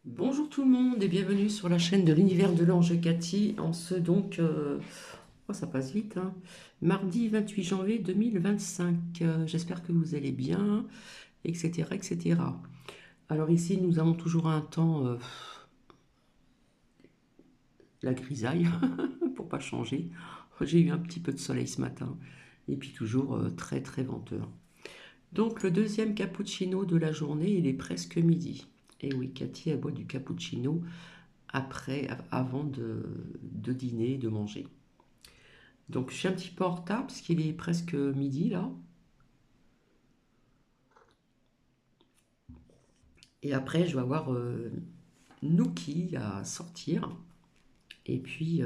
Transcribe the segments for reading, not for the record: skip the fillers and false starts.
Bonjour tout le monde et bienvenue sur la chaîne de l'univers de l'ange Cathy en ce oh, ça passe vite, hein, mardi 28 janvier 2025. J'espère que vous allez bien, etc., etc. Alors ici, nous avons toujours un temps, la grisaille, pour pas changer. J'ai eu un petit peu de soleil ce matin et puis toujours très très venteux. Donc le deuxième cappuccino de la journée, il est presque midi. Et oui, Cathy, elle boit du cappuccino avant de dîner, de manger. Donc je suis un petit peu en retard parce qu'il est presque midi là. Et après, je vais avoir Nookie à sortir. Et puis,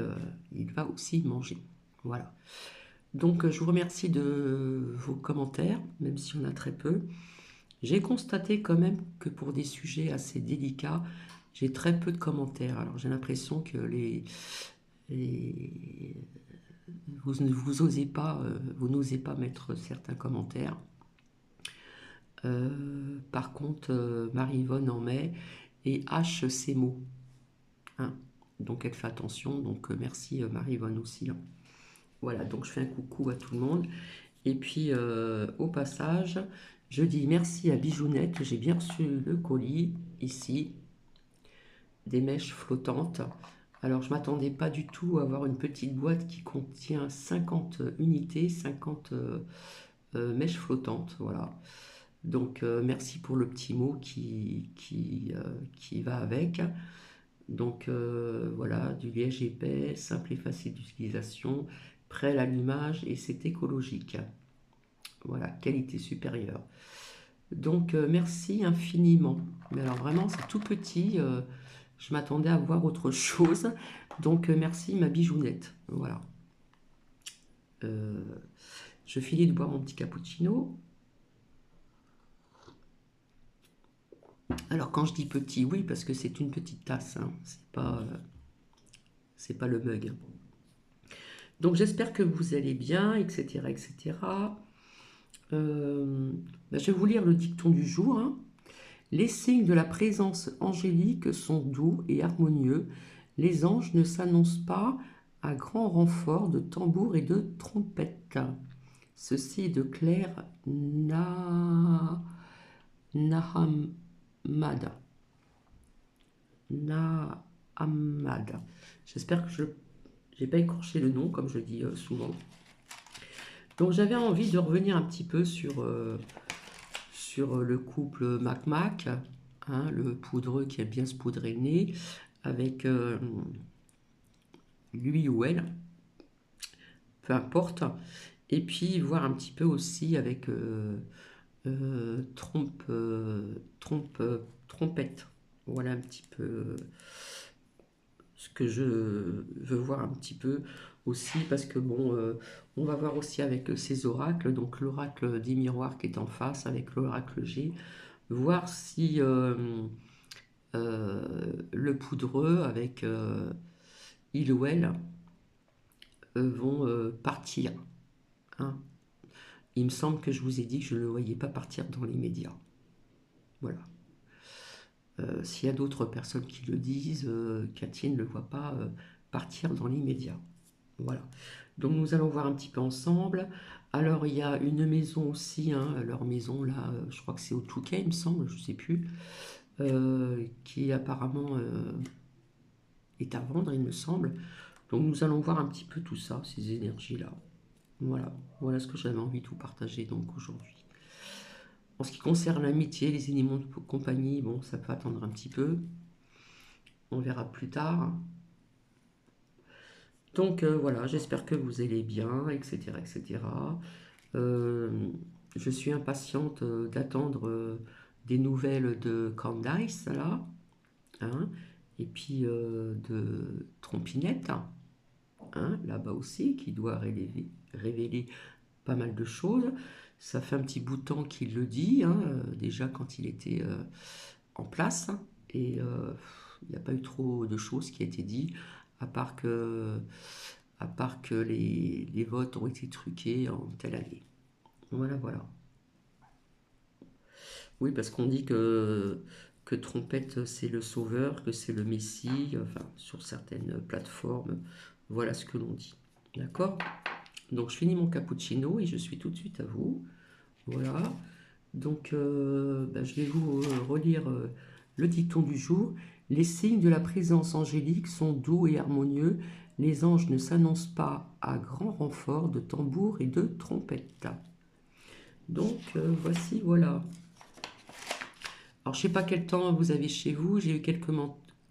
il va aussi manger. Voilà. Donc, je vous remercie de vos commentaires, même si on a très peu. J'ai constaté quand même que pour des sujets assez délicats, j'ai très peu de commentaires. Alors, j'ai l'impression que les, vous n'osez pas mettre certains commentaires. Par contre, Marie-Yvonne en met et H ces mots, hein. Donc elle fait attention. Donc merci Marie-Yvonne aussi, hein. Voilà, donc je fais un coucou à tout le monde. Et puis au passage, je dis merci à Bijounette. J'ai bien reçu le colis ici, des mèches flottantes. Alors je m'attendais pas du tout à avoir une petite boîte qui contient 50 unités, 50 mèches flottantes. Voilà. Donc merci pour le petit mot qui va avec. Donc voilà, du liège épais, simple et facile d'utilisation, prêt à l'allumage et c'est écologique. Voilà, qualité supérieure. Donc merci infiniment. Mais alors vraiment, c'est tout petit. Je m'attendais à voir autre chose. Donc merci ma bijounette. Voilà. Euh, je finis de boire mon petit cappuccino. Alors quand je dis petit, oui, parce que c'est une petite tasse, hein. C'est pas le mug. Donc j'espère que vous allez bien, etc., etc. Je vais vous lire le dicton du jour, hein. Les signes de la présence angélique sont doux et harmonieux. Les anges ne s'annoncent pas à grand renfort de tambours et de trompettes. Ceci est de Claire Nahamada. Nahamada. J'espère que je n'ai pas écorché le nom, comme je dis souvent. Donc j'avais envie de revenir un petit peu sur le couple Mac-Mac, hein, le poudreux qui aime bien se poudrer le nez, avec lui ou elle, peu importe. Et puis voir un petit peu aussi avec trompette. Voilà un petit peu ce que je veux voir un petit peu aussi, parce que bon, on va voir aussi avec ces oracles, donc l'oracle des miroirs qui est en face avec l'oracle G, voir si le poudreux avec il ou elle vont partir, hein. Il me semble que je vous ai dit que je ne le voyais pas partir dans l'immédiat. Voilà. S'il y a d'autres personnes qui le disent, Cathy ne le voit pas partir dans l'immédiat. Voilà. Donc nous allons voir un petit peu ensemble. Alors il y a une maison aussi, hein, leur maison là, je crois que c'est au Touquet, il me semble, je ne sais plus, qui apparemment est à vendre, il me semble. Donc nous allons voir un petit peu tout ça, ces énergies-là. Voilà, voilà ce que j'avais envie de vous partager donc aujourd'hui. En ce qui concerne l'amitié, les animaux de compagnie, bon, ça peut attendre un petit peu. On verra plus tard. Donc voilà, j'espère que vous allez bien, etc., etc. Euh, je suis impatiente d'attendre des nouvelles de Candice, là, hein, et puis de Trompinette, hein, là-bas aussi, qui doit révéler pas mal de choses. Ça fait un petit bout de temps qu'il le dit, hein, déjà quand il était en place, et il n'y a pas eu trop de choses qui a été dit, à part que, à part que les votes ont été truqués en telle année. Voilà, voilà. Oui, parce qu'on dit que Trompette c'est le sauveur, que c'est le Messie, enfin sur certaines plateformes, voilà ce que l'on dit. D'accord? Donc je finis mon cappuccino et je suis tout de suite à vous. Voilà. Donc je vais vous relire le dicton du jour. Les signes de la présence angélique sont doux et harmonieux. Les anges ne s'annoncent pas à grand renfort de tambours et de trompettes. Donc voici, voilà. Alors je sais pas quel temps vous avez chez vous. J'ai eu quelques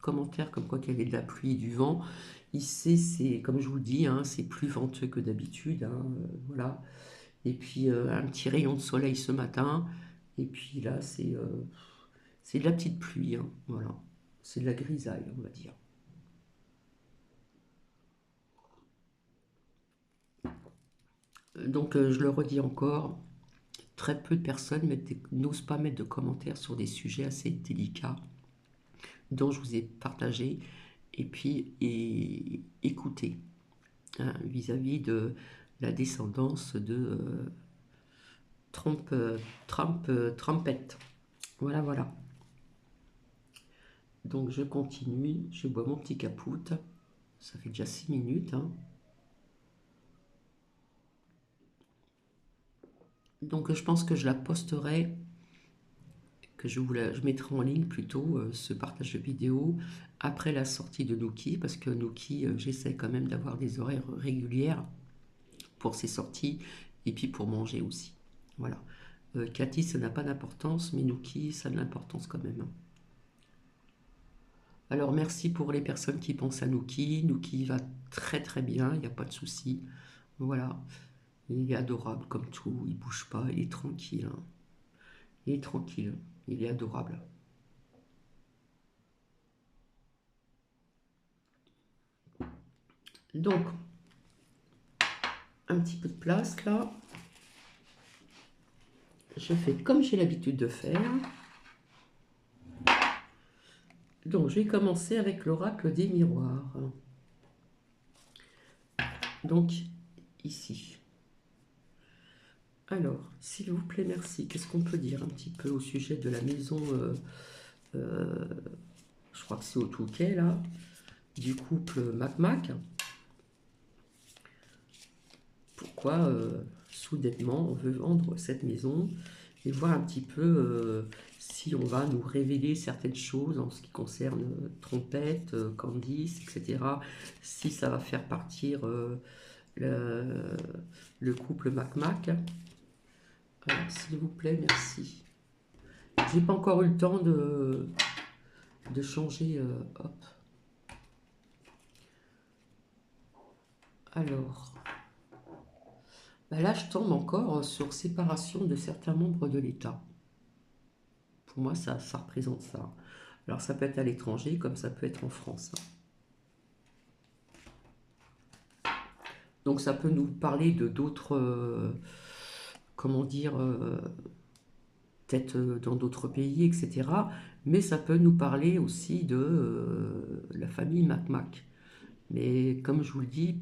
commentaires comme quoi qu'il y avait de la pluie, du vent. Ici, c'est comme je vous le dis, hein, c'est plus venteux que d'habitude. Hein, voilà. Et puis un petit rayon de soleil ce matin. Et puis là, c'est de la petite pluie. Hein, voilà. C'est de la grisaille, on va dire. Donc je le redis encore, très peu de personnes n'osent pas mettre de commentaires sur des sujets assez délicats dont je vous ai partagé. Et puis écoutez, hein, vis-à-vis de la descendance de Trumpette. Voilà, voilà. Donc je continue, je bois mon petit capoute. Ça fait déjà 6 minutes. Hein. Donc je pense que je la posterai, que je mettrai en ligne plutôt ce partage de vidéo après la sortie de Nuki, parce que Nuki, j'essaie quand même d'avoir des horaires régulières pour ses sorties et puis pour manger aussi. Voilà. Cathy, ça n'a pas d'importance, mais Nuki, ça a de l'importance quand même. Alors merci pour les personnes qui pensent à Nuki. Nuki va très très bien, il n'y a pas de souci. Voilà. Il est adorable comme tout, il bouge pas, il est tranquille. Hein. Il est tranquille, il est adorable. Donc, un petit peu de place là. Je fais comme j'ai l'habitude de faire. Donc, je vais commencer avec l'oracle des miroirs. Donc, ici. Alors, s'il vous plaît, merci. Qu'est-ce qu'on peut dire un petit peu au sujet de la maison je crois que c'est au Touquet, là, du couple Mac-Mac. Pourquoi, soudainement, on veut vendre cette maison et voir un petit peu si on va nous révéler certaines choses en ce qui concerne Trompette, Candice, etc. Si ça va faire partir le couple Mac-Mac. Alors, s'il vous plaît, merci. J'ai pas encore eu le temps de changer. Hop. Alors, là, je tombe encore sur séparation de certains membres de l'État. Pour moi, ça représente ça. Alors, ça peut être à l'étranger, comme ça peut être en France. Donc, ça peut nous parler de d'autres, comment dire, peut-être dans d'autres pays, etc. Mais ça peut nous parler aussi de la famille Mac-Mac. Mais comme je vous le dis,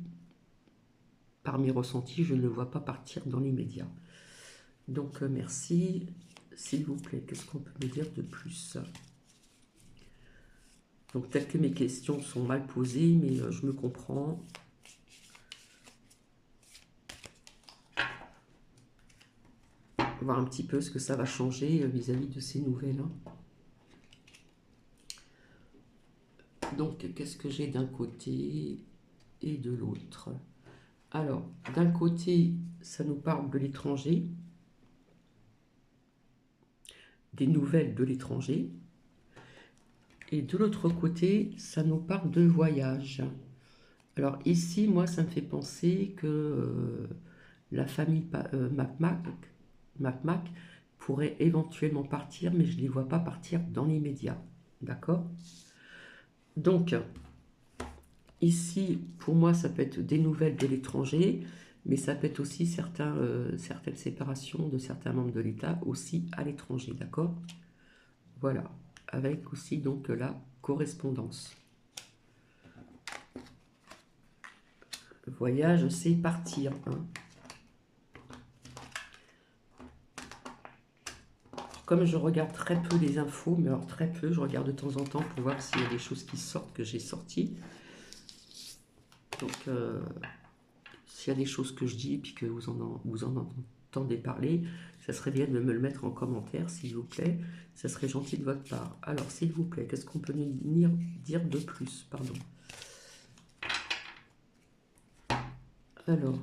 par mes ressentis, je ne le vois pas partir dans l'immédiat. Donc merci, s'il vous plaît, qu'est-ce qu'on peut me dire de plus? Donc peut-être que mes questions sont mal posées, mais je me comprends. Voir un petit peu ce que ça va changer vis-à-vis de ces nouvelles. Hein. Donc qu'est-ce que j'ai d'un côté et de l'autre? Alors, d'un côté, ça nous parle de l'étranger, des nouvelles de l'étranger. Et de l'autre côté, ça nous parle de voyage. Alors ici, moi, ça me fait penser que la famille Mac pourrait éventuellement partir, mais je ne les vois pas partir dans l'immédiat. D'accord? Donc, ici, pour moi, ça peut être des nouvelles de l'étranger, mais ça peut être aussi certaines séparations de certains membres de l'État aussi à l'étranger. D'accord? Voilà. Avec aussi donc la correspondance. Le voyage, c'est partir. Hein. comme je regarde très peu les infos, mais alors très peu, je regarde de temps en temps pour voir s'il y a des choses qui sortent, que j'ai sorties. Donc, s'il y a des choses que je dis et puis que vous en entendez parler, ça serait bien de me le mettre en commentaire, s'il vous plaît. Ça serait gentil de votre part. Alors, s'il vous plaît, qu'est-ce qu'on peut dire de plus? Pardon. Alors,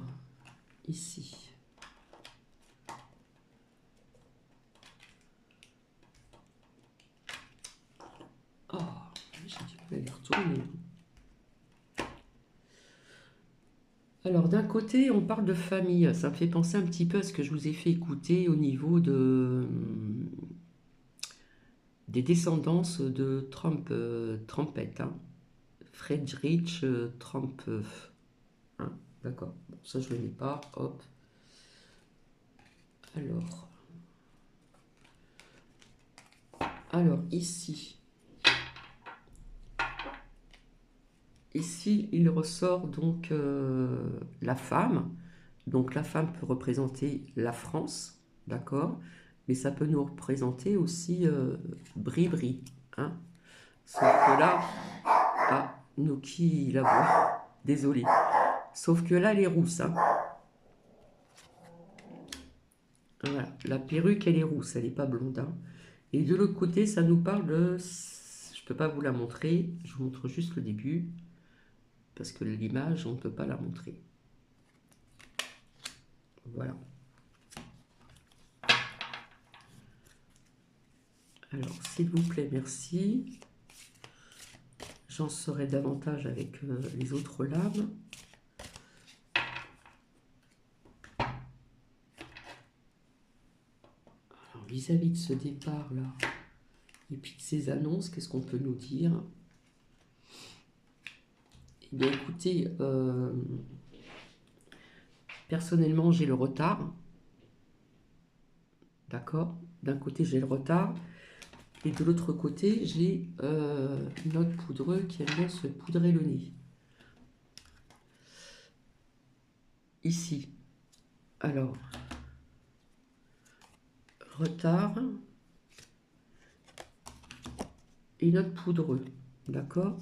ici. Oh, j'ai du mal à les retourner. Alors, d'un côté, on parle de famille. Ça me fait penser un petit peu à ce que je vous ai fait écouter au niveau des descendances de Trumpet. Hein. Friedrich Trump. Hein, d'accord. Bon, ça, je ne le mets pas. Hop. Alors ici. Ici, il ressort donc la femme. Donc la femme peut représenter la France, d'accord? Mais ça peut nous représenter aussi Bri-Bri. Hein? Sauf que là, ah, Noki la voix, désolé. Sauf que là, elle est rousse. Hein? Voilà, la perruque, elle est rousse, elle n'est pas blonde. Hein? Et de l'autre côté, ça nous parle de... Je ne peux pas vous la montrer, je vous montre juste le début, parce que l'image, on ne peut pas la montrer. Voilà. Alors, s'il vous plaît, merci. J'en saurai davantage avec les autres lames. Alors, vis-à-vis de ce départ-là, et puis de ces annonces, qu'est-ce qu'on peut nous dire? Eh bien, écoutez, personnellement, j'ai le retard. D'accord? D'un côté, j'ai le retard. Et de l'autre côté, j'ai une autre poudreux qui aime bien se poudrer le nez. Ici. Alors, retard. Et une autre poudreux. D'accord?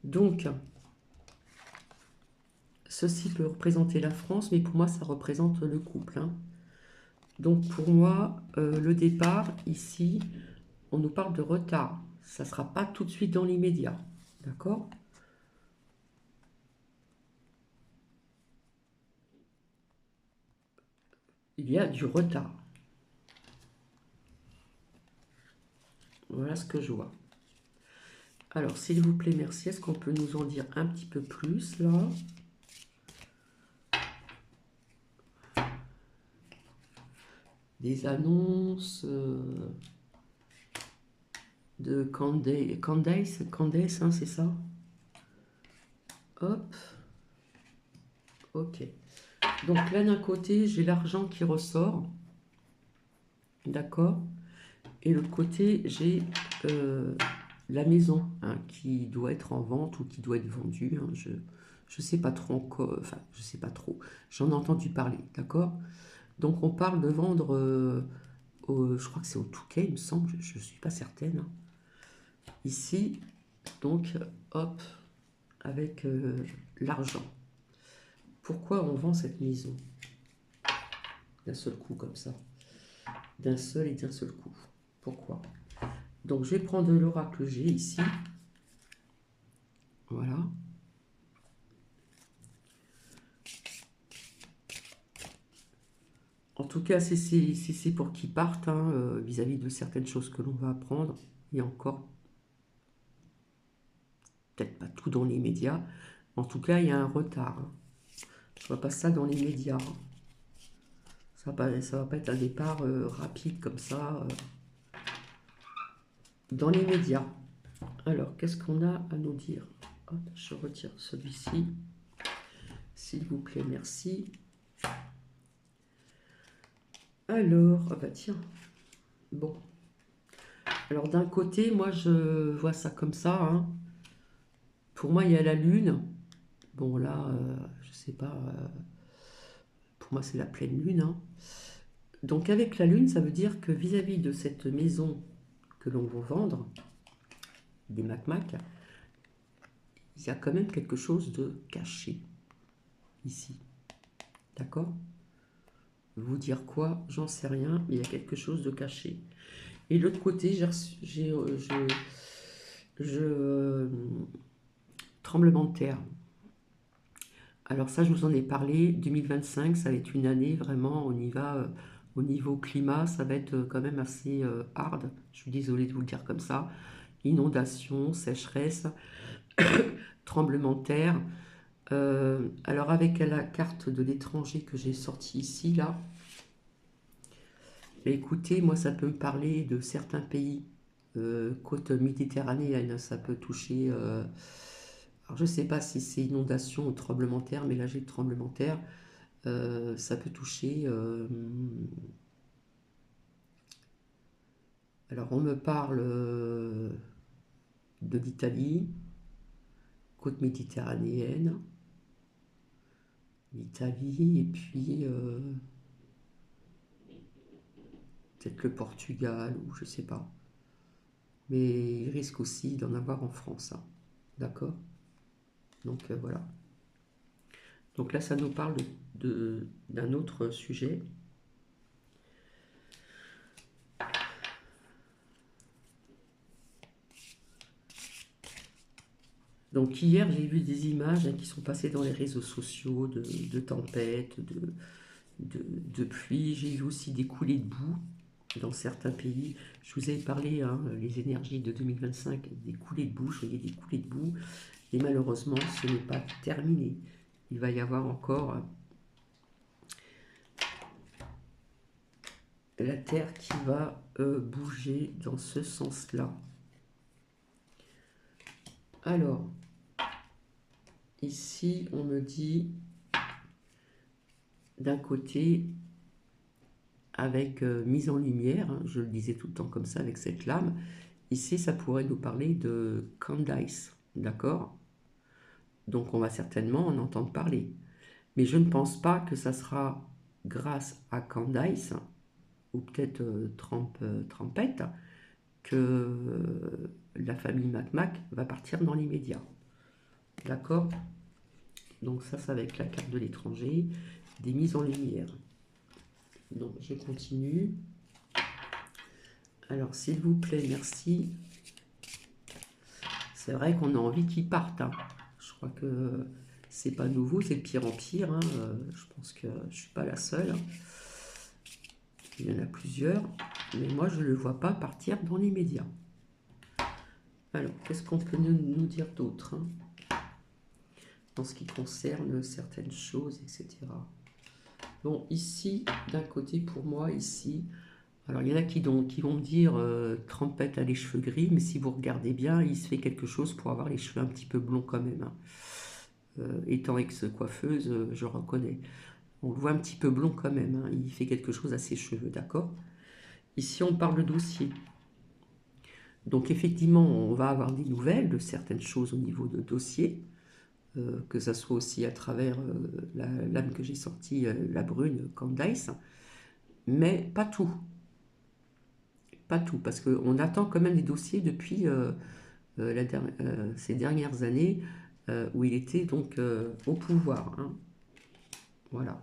Donc, ceci peut représenter la France, mais pour moi, ça représente le couple. Hein. Donc, pour moi, le départ, ici, on nous parle de retard. Ça ne sera pas tout de suite dans l'immédiat. D'accord? Il y a du retard. Voilà ce que je vois. Alors, s'il vous plaît, merci. Est-ce qu'on peut nous en dire un petit peu plus, là? Des annonces de Candace, hein, c'est ça? Hop. Ok. Donc là, d'un côté, j'ai l'argent qui ressort. D'accord? Et de l'autre côté, j'ai la maison hein, qui doit être en vente ou qui doit être vendue. Hein, je ne sais pas trop encore. Enfin, je sais pas trop. J'en ai entendu parler. D'accord? Donc on parle de vendre, je crois que c'est au Touquet, il me semble. Je ne suis pas certaine. Hein. Ici, donc, hop, avec l'argent. Pourquoi on vend cette maison d'un seul coup comme ça? D'un seul et d'un seul coup. Pourquoi? Donc, je vais prendre l'oracle G ici. Voilà. En tout cas, c'est pour qu'ils partent hein, vis-à-vis de certaines choses que l'on va apprendre. Et encore, peut-être pas tout dans les médias. En tout cas, il y a un retard. Hein. Je ne vois pas ça dans les médias. Hein. Ça va pas être un départ rapide comme ça dans les médias. Alors, qu'est-ce qu'on a à nous dire? Hop, je retire celui-ci. S'il vous plaît, merci. Alors, ah bah tiens. Bon. Alors, d'un côté, moi, je vois ça comme ça. Hein. Pour moi, il y a la lune. Bon, là, je sais pas. Pour moi, c'est la pleine lune. Hein. Donc avec la lune, ça veut dire que vis-à-vis de cette maison que l'on veut vendre, des Mac, il y a quand même quelque chose de caché ici. D'accord? Vous dire quoi? J'en sais rien, mais il y a quelque chose de caché. Et de l'autre côté, tremblement de terre. Alors ça, je vous en ai parlé. 2025, ça va être une année vraiment, on y va au niveau climat, ça va être quand même assez hard. Je suis désolée de vous le dire comme ça. Inondation, sécheresse, tremblement de terre. Alors avec la carte de l'étranger que j'ai sortie ici, là, écoutez, moi ça peut me parler de certains pays, côte méditerranéenne, ça peut toucher... alors je ne sais pas si c'est inondation ou tremblement de terre, mais là j'ai le tremblement de terre. Ça peut toucher... alors on me parle de l'Italie, côte méditerranéenne, l'Italie, et puis peut-être le Portugal, ou je sais pas. Mais il risque aussi d'en avoir en France, hein. D'accord? Donc voilà. Donc là, ça nous parle d'un autre sujet. Donc hier, j'ai vu des images qui sont passées dans les réseaux sociaux de tempêtes, de pluie. J'ai vu aussi des coulées de boue dans certains pays. Je vous avais parlé, hein, les énergies de 2025, des coulées de boue. Je voyais des coulées de boue. Et malheureusement, ce n'est pas terminé. Il va y avoir encore la Terre qui va bouger dans ce sens-là. Alors, ici, on me dit, d'un côté, avec mise en lumière, hein, je le disais tout le temps comme ça, avec cette lame, ici, ça pourrait nous parler de Candace, d'accord? Donc, on va certainement en entendre parler. Mais je ne pense pas que ça sera grâce à Candace, ou peut-être Trompette, que la famille Mac va partir dans l'immédiat. D'accord? Donc ça va avec la carte de l'étranger, des mises en lumière. Donc je continue. Alors s'il vous plaît, merci. C'est vrai qu'on a envie qu'ils partent, hein. Je crois que c'est pas nouveau, c'est de pire en pire, hein. Je pense que je suis pas la seule. Il y en a plusieurs, mais moi je ne le vois pas partir dans l'immédiat. Alors, qu'est-ce qu'on peut nous dire d'autre, hein, en ce qui concerne certaines choses, etc. Bon, ici, d'un côté, pour moi, ici, alors il y en a qui vont me dire Trompette a les cheveux gris, mais si vous regardez bien, il se fait quelque chose pour avoir les cheveux un petit peu blonds quand même, hein. Étant ex-coiffeuse, je reconnais. On le voit un petit peu blond quand même, hein. Il fait quelque chose à ses cheveux, d'accord? Ici, on parle de dossier. Donc effectivement, on va avoir des nouvelles de certaines choses au niveau de dossier, que ça soit aussi à travers la lame que j'ai sortie, la brune Candace, mais pas tout. Pas tout, parce qu'on attend quand même des dossiers depuis ces dernières années où il était donc au pouvoir, hein. Voilà.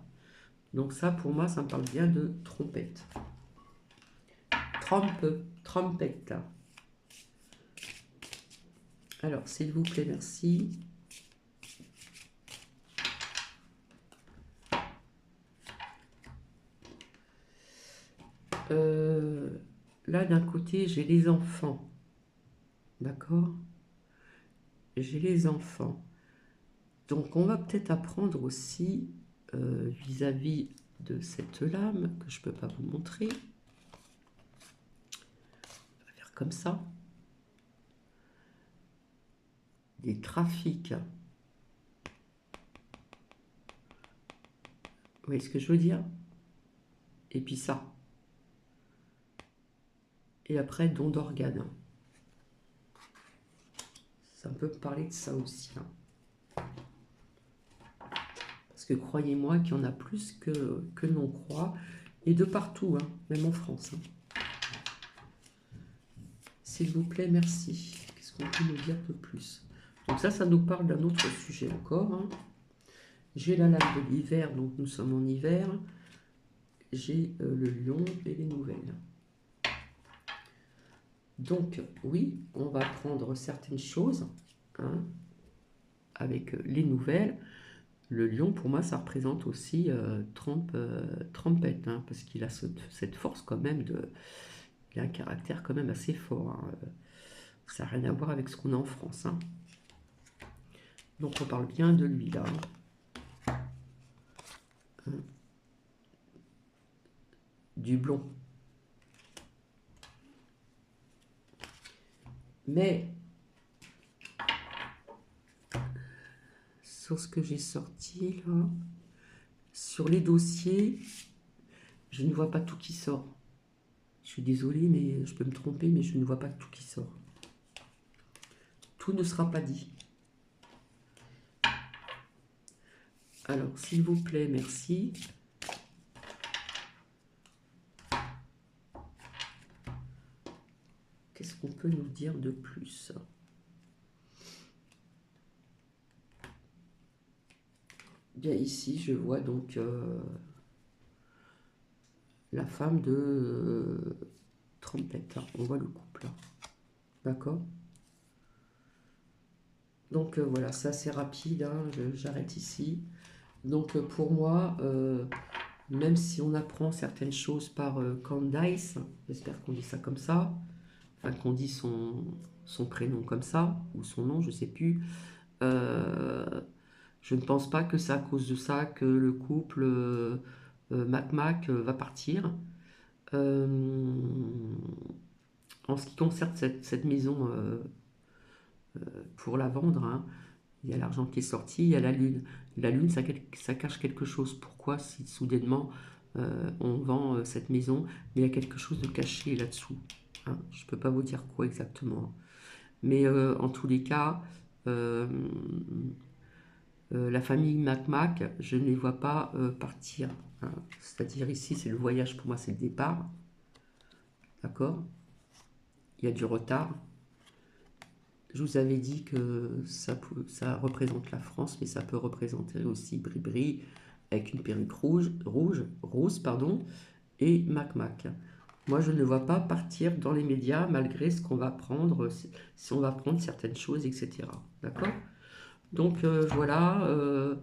Donc ça, pour moi, ça me parle bien de trompette. Trompette. Alors, s'il vous plaît, merci. Là, d'un côté, j'ai les enfants. D'accord? J'ai les enfants. Donc, on va peut-être apprendre aussi vis-à-vis de cette lame que je ne peux pas vous montrer. On va faire comme ça. Des trafics. Vous voyez ce que je veux dire? Et puis ça. Et après, don d'organes. Ça peut parler de ça aussi, hein. Parce que croyez-moi qu'il y en a plus que l'on croit. Et de partout, hein, même en France. Hein. S'il vous plaît, merci. Qu'est-ce qu'on peut nous dire de plus? Donc ça nous parle d'un autre sujet encore. Hein. J'ai la lame de l'hiver, donc nous sommes en hiver. J'ai le lion et les nouvelles. Donc oui, on va prendre certaines choses hein, avec les nouvelles. Le lion, pour moi, ça représente aussi Trompette, hein, parce qu'il a cette force quand même il a un caractère quand même assez fort. Hein. Ça n'a rien à voir avec ce qu'on a en France. Hein. Donc on parle bien de lui là. Hein. Du blond. Mais sur ce que j'ai sorti là, sur les dossiers, je ne vois pas tout qui sort. Je suis désolée, mais je peux me tromper, mais je ne vois pas tout qui sort. Tout ne sera pas dit. Alors, s'il vous plaît, merci. Qu'est-ce qu'on peut nous dire de plus? Bien, ici, je vois donc la femme de Trompette. Hein. On voit le couple. D'accord? Donc voilà, ça c'est rapide, hein, j'arrête ici. Donc pour moi, même si on apprend certaines choses par Candice, j'espère qu'on dit ça comme ça, enfin qu'on dit son prénom comme ça, ou son nom, je sais plus, je ne pense pas que c'est à cause de ça que le couple Mac va partir. Euh, En ce qui concerne cette maison pour la vendre, hein, il y a l'argent qui est sorti, il y a la lune. La lune, ça cache quelque chose. Pourquoi si soudainement on vend cette maison, mais il y a quelque chose de caché là-dessous. Hein, je ne peux pas vous dire quoi exactement. Mais en tous les cas, euh, la famille Mac, je ne les vois pas partir. Hein. C'est-à-dire ici, c'est le voyage, pour moi, c'est le départ. D'accord? Il y a du retard. Je vous avais dit que ça représente la France, mais ça peut représenter aussi Bribri avec une perruque rose, pardon, et Mac. Moi, je ne le vois pas partir dans les médias malgré ce qu'on va prendre, si on va prendre certaines choses, etc. D'accord? Donc voilà,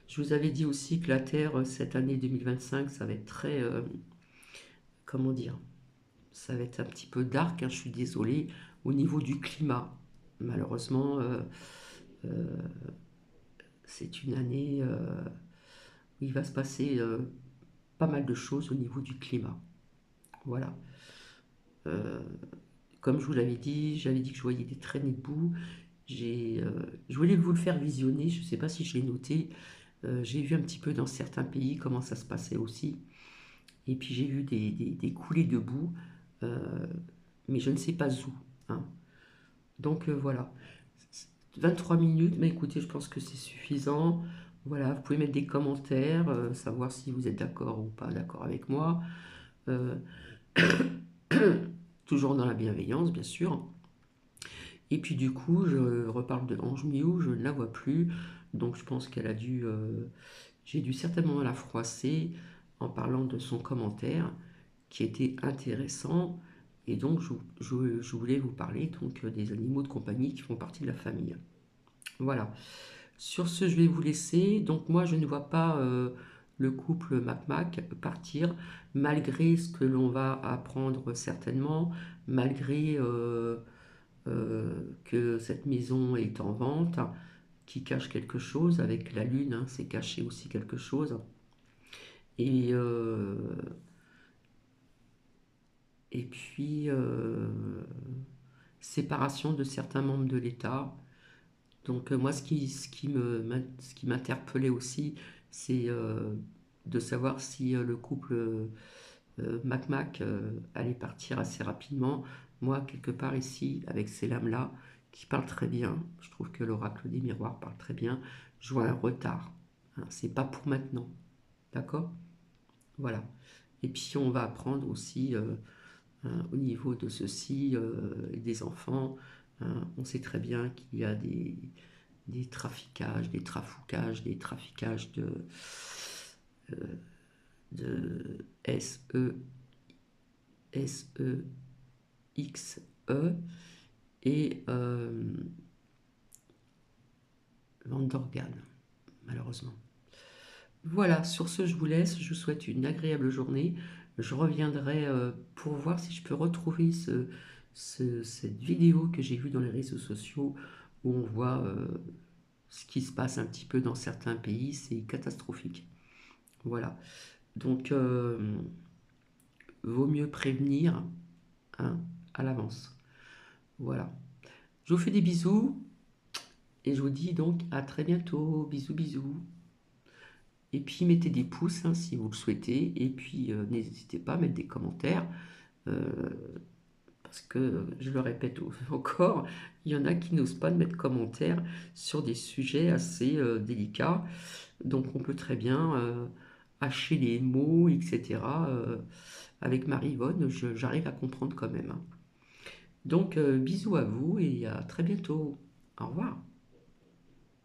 je vous avais dit aussi que la Terre, cette année 2025, ça va être très, comment dire, ça va être un petit peu dark, hein, je suis désolée, au niveau du climat. Malheureusement, euh, c'est une année où il va se passer pas mal de choses au niveau du climat. Voilà. Euh, Comme je vous l'avais dit, j'avais dit que je voyais des traînées de boue. Je voulais vous le faire visionner, je ne sais pas si je l'ai noté. J'ai vu un petit peu dans certains pays comment ça se passait aussi. Et puis j'ai vu des coulées de boue, euh, mais je ne sais pas où. Hein. Donc voilà. 23 minutes, mais écoutez, je pense que c'est suffisant. Voilà, vous pouvez mettre des commentaires, savoir si vous êtes d'accord ou pas d'accord avec moi. Euh, Toujours dans la bienveillance, bien sûr. Et puis du coup, je reparle de Ange Miou, je ne la vois plus. Donc je pense qu'elle a dû... j'ai dû certainement la froisser en parlant de son commentaire qui était intéressant. Et donc je voulais vous parler donc, des animaux de compagnie qui font partie de la famille. Voilà. Sur ce, je vais vous laisser. Donc moi, je ne vois pas le couple Mac partir, malgré ce que l'on va apprendre certainement, malgré que cette maison est en vente, qui cache quelque chose avec la lune, hein, c'est caché aussi quelque chose. Et, et puis, séparation de certains membres de l'État. Donc moi, ce qui m'interpellait aussi, c'est de savoir si le couple Mac allait partir assez rapidement. Moi, quelque part ici, avec ces lames-là, qui parlent très bien, je trouve que l'oracle des miroirs parle très bien, je vois un retard. Hein, c'est pas pour maintenant. D'accord? Voilà. Et puis on va apprendre aussi au niveau de ceci, des enfants, on sait très bien qu'il y a des trafiquages, des trafoucages, des trafiquages de SEXE et vente d'organes, malheureusement. Voilà, sur ce, je vous laisse. Je vous souhaite une agréable journée. Je reviendrai pour voir si je peux retrouver cette vidéo que j'ai vue dans les réseaux sociaux où on voit ce qui se passe un petit peu dans certains pays. C'est catastrophique. Voilà. Donc, vaut mieux prévenir, hein, à l'avance. Voilà. Je vous fais des bisous et je vous dis donc à très bientôt. Bisous, bisous. Et puis mettez des pouces, hein, si vous le souhaitez. Et puis n'hésitez pas à mettre des commentaires. euh, Parce que, je le répète encore, il y en a qui n'osent pas de mettre commentaires sur des sujets assez délicats. Donc on peut très bien hacher les mots, etc. Avec Marie-Yvonne, j'arrive à comprendre quand même, hein. Donc bisous à vous et à très bientôt. Au revoir.